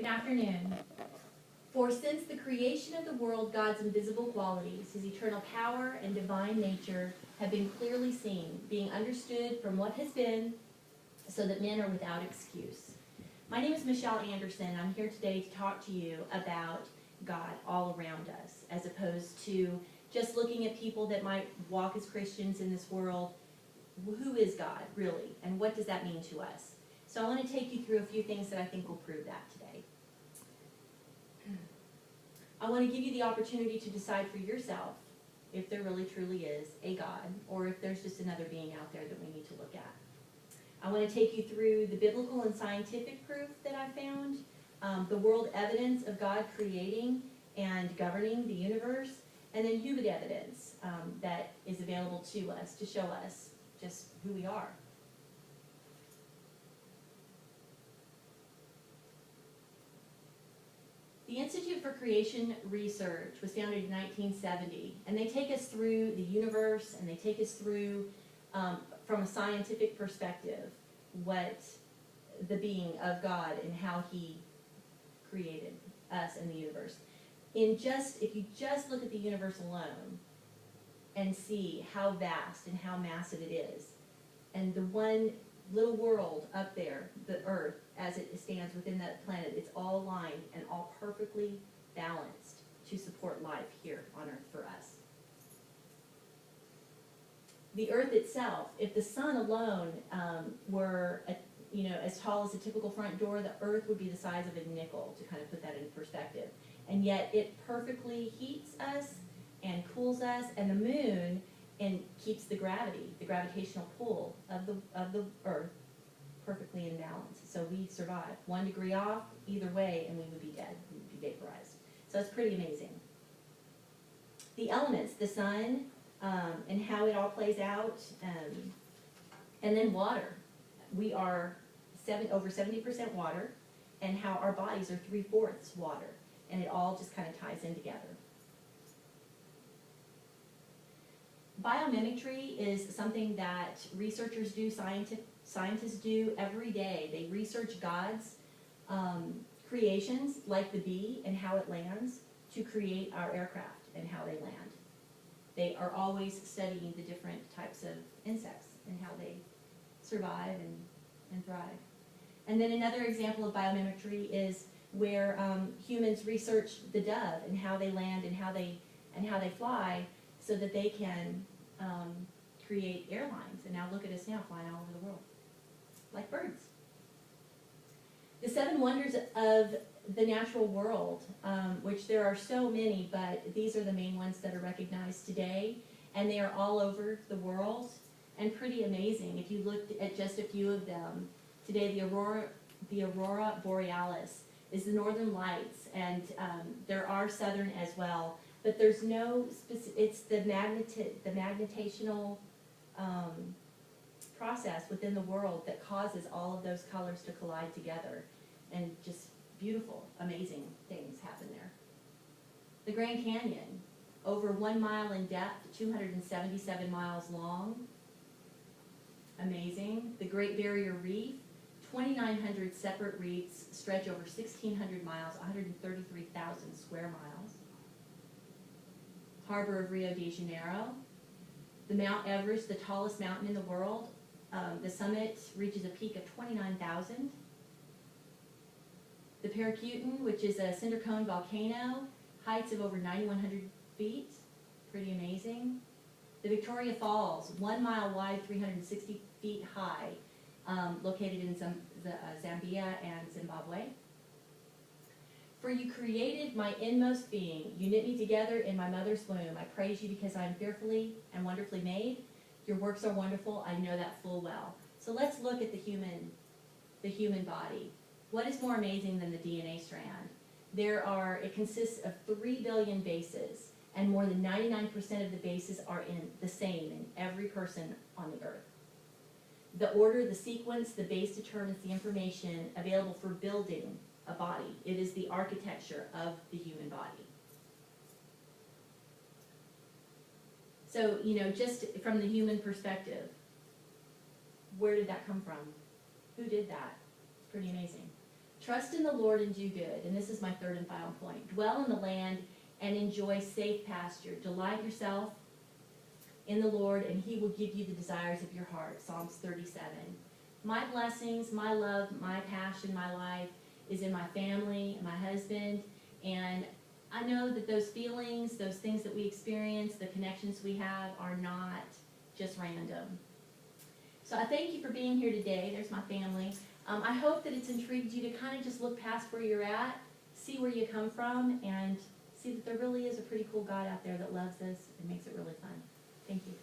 Good afternoon. For since the creation of the world, God's invisible qualities, his eternal power and divine nature, have been clearly seen, being understood from what has been, so that men are without excuse. My name is Michele Anderson. I'm here today to talk to you about God all around us, as opposed to just looking at people that might walk as Christians in this world. Who is God, really, and what does that mean to us? So I want to take you through a few things that I think will prove that today. I want to give you the opportunity to decide for yourself if there really truly is a God, or if there's just another being out there that we need to look at. I want to take you through the biblical and scientific proof that I found, the world evidence of God creating and governing the universe, and then human evidence that is available to us to show us just who we are. The Institute for Creation Research was founded in 1970, and they take us through the universe, and they take us through, from a scientific perspective, what the being of God and how he created us and the universe. If you just look at the universe alone and see how vast and how massive it is, and the one little world up there, the Earth, as it stands within that planet, it's all aligned and all perfectly balanced to support life here on Earth for us. The Earth itself, if the sun alone were as tall as a typical front door, the Earth would be the size of a nickel, to kind of put that in perspective. And yet it perfectly heats us and cools us, and the moon keeps the gravitational pull of the Earth perfectly in balance. So we survive. 1 degree off, either way, and we would be dead. We would be vaporized. So it's pretty amazing. The elements, the sun, and how it all plays out, and then water. We are over 70% water, and how our bodies are 3/4 water, and it all just kind of ties in together. Biomimicry is something that researchers do, scientists do every day. They research God's creations, like the bee and how it lands, to create our aircraft and how they land. They are always studying the different types of insects and how they survive and thrive. And then another example of biomimicry is where humans research the dove and how they land and how they fly, so that they can create airlines. And now look at us now, flying all over the world, like birds. The 7 wonders of the natural world, which there are so many, but these are the main ones that are recognized today, and they are all over the world, and pretty amazing. If you looked at just a few of them, today the Aurora Borealis is the northern lights, and there are southern as well. But there's no it's the magnetational process within the world that causes all of those colors to collide together, and just beautiful, amazing things happen there. The Grand Canyon, over 1 mile in depth, 277 miles long, amazing. The Great Barrier Reef, 2,900 separate reefs stretch over 1,600 miles, 133,000 square miles. Harbor of Rio de Janeiro. The Mount Everest, the tallest mountain in the world. The summit reaches a peak of 29,000. The Paracutin, which is a cinder cone volcano, heights of over 9,100 feet. Pretty amazing. The Victoria Falls, 1 mile wide, 360 feet high, located in Zambia and Zimbabwe. For you created my inmost being. You knit me together in my mother's womb. I praise you because I am fearfully and wonderfully made. Your works are wonderful. I know that full well. So let's look at the human body. What is more amazing than the DNA strand? It consists of 3 billion bases, and more than 99% of the bases are the same in every person on the earth. The order, the sequence, the base determines the information available for building a body. It is the architecture of the human body. So, just from the human perspective, where did that come from? Who did that? It's pretty amazing. Trust in the Lord and do good. And this is my third and final point. Dwell in the land and enjoy safe pasture. Delight yourself in the Lord, and he will give you the desires of your heart. Psalms 37. My blessings, my love, my passion, my life is in my family and my husband. And I know that those feelings, those things that we experience, the connections we have are not just random. So I thank you for being here today. There's my family. I hope that it's intrigued you to kind of just look past where you're at, see where you come from, and see that there really is a pretty cool God out there that loves us and makes it really fun. Thank you.